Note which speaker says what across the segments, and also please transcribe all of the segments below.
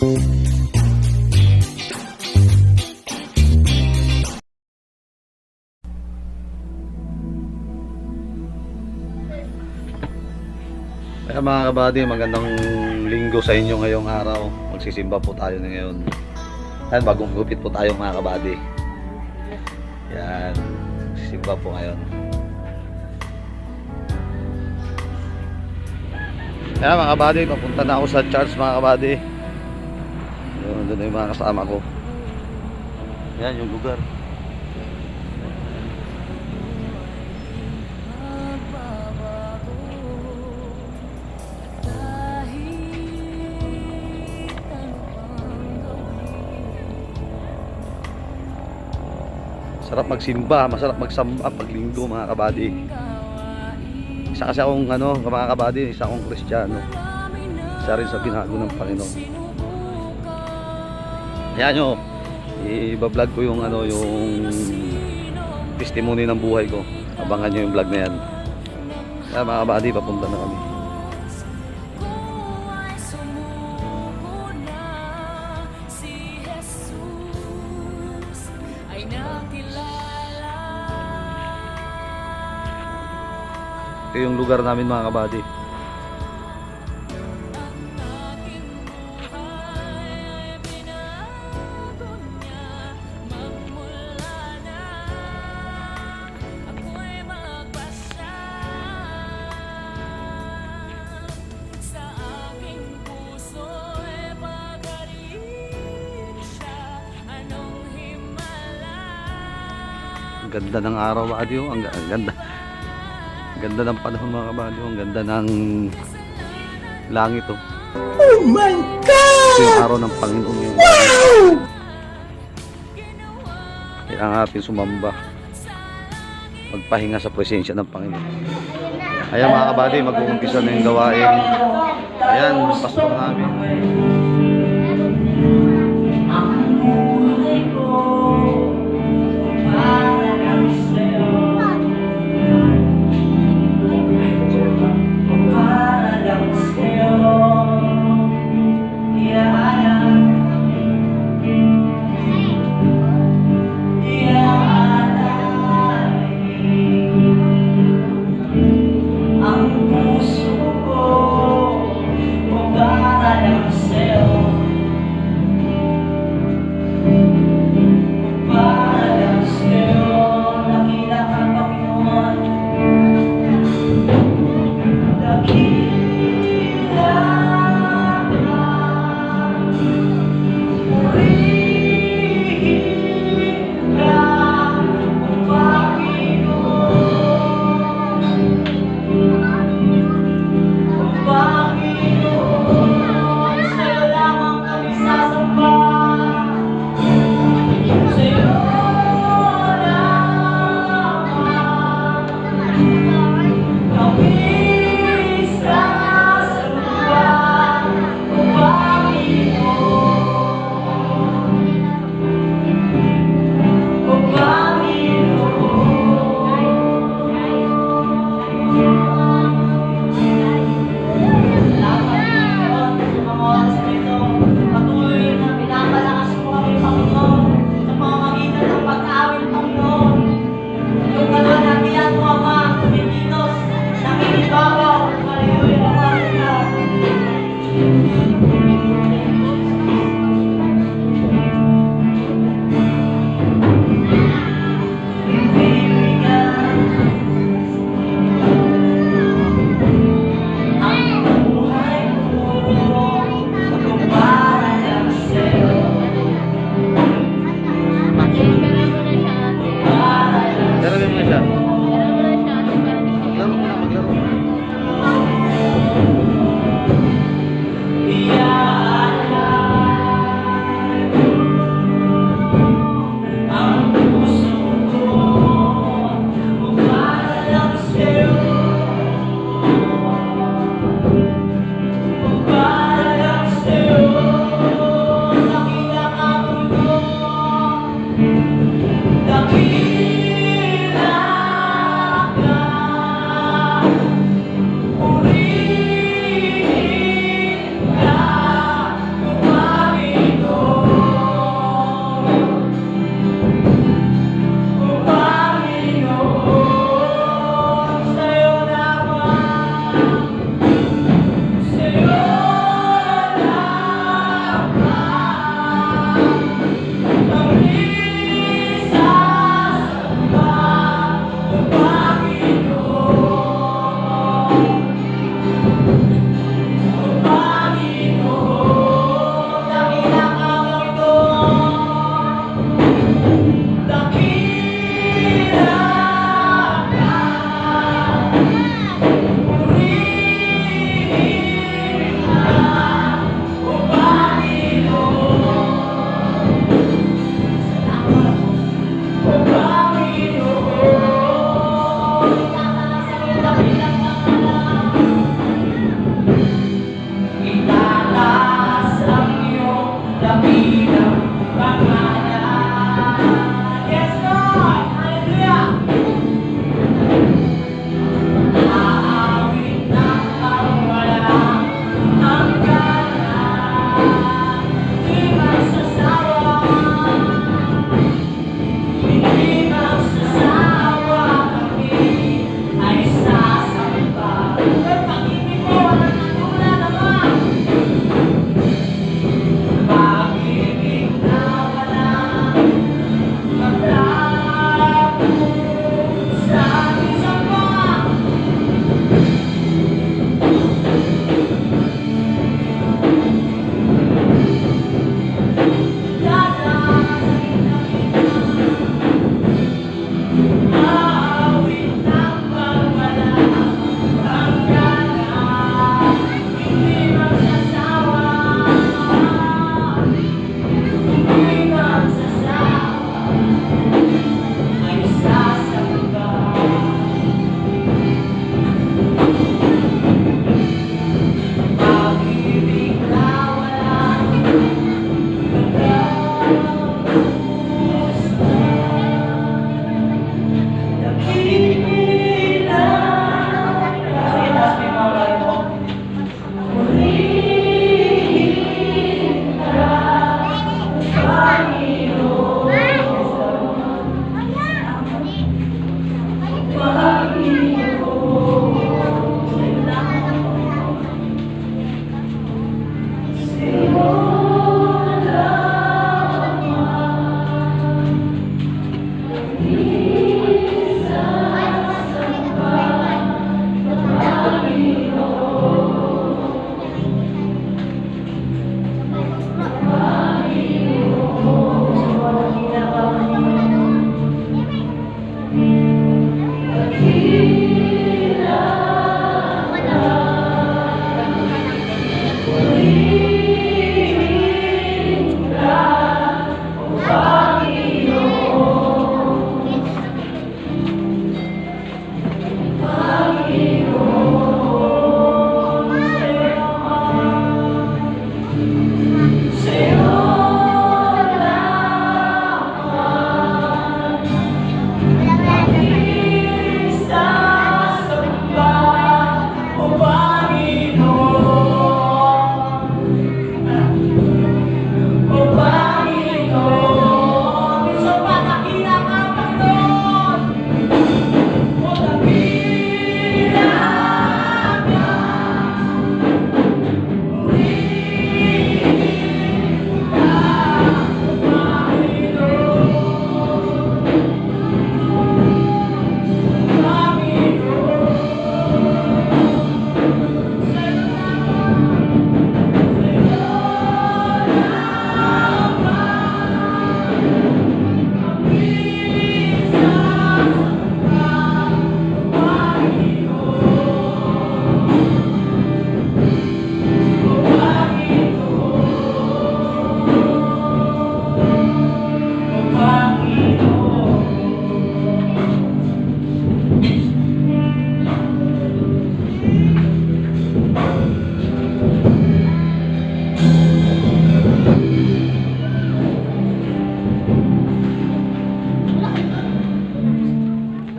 Speaker 1: Kaya mga kabady, magandang linggo sa inyo ngayong araw. Magsisimba po tayo na ngayon. Yan, bagong gupit po tayo mga kabady. Yan, magsisimba po ngayon. Kaya mga kabady, papunta na ako sa church mga kabady. Doon na yung mga kasama ko. Yan yung lugar. Masarap magsimba, masarap magsamba pag linggo mga kabady. Isa kasi akong mga kabady, isa akong Kristiyano. Isa rin sa binago ng Panginoon. Ayan nyo, i-vlog ko yung yung testimony ng buhay ko. Abangan nyo yung vlog na yan. Kaya mga kabady, papunta na kami. Ito yung lugar namin mga kabady. Ang ganda ng araw mga kabady, ang ganda. Ganda ng panahon mga kabady, ang ganda ng langit oh. Oh my God! Ito yung araw ng Panginoon yung wow! Kailangan natin sumamba, magpahinga sa presensya ng Panginoon. Ayan mga kabady, mag-uumpisa na yung gawain. Ayan, pastor namin.
Speaker 2: Yeah.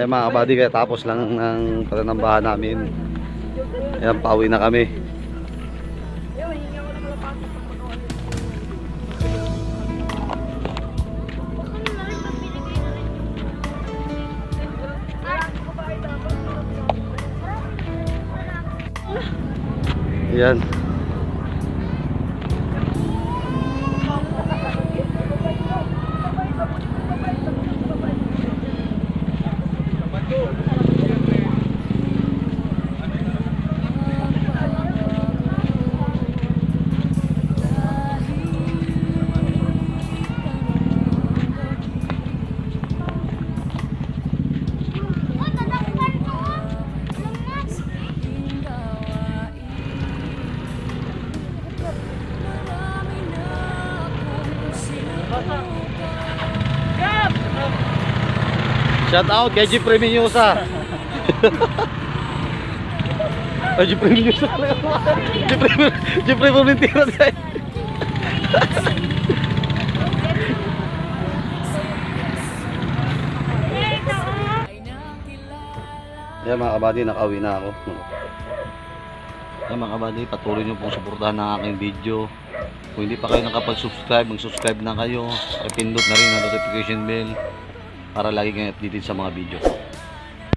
Speaker 1: Ay mga kabady, kaya tapos lang ng pananambahan namin. Ayan, pauwi na kami. Ayan. Shout out kay Jeffrey Minyosa. Ay, Jeffrey Minyosa. Jeffrey Volunteer tayo. Yan mga kabady, nakauwi na ako. Yan mga kabady, patuloy nyo pong suportahan ng aking video. Kung hindi pa kayo nakapag-subscribe, mag-subscribe na kayo. Pakipindot na rin ang notification bell para lagi kayong updated sa mga video.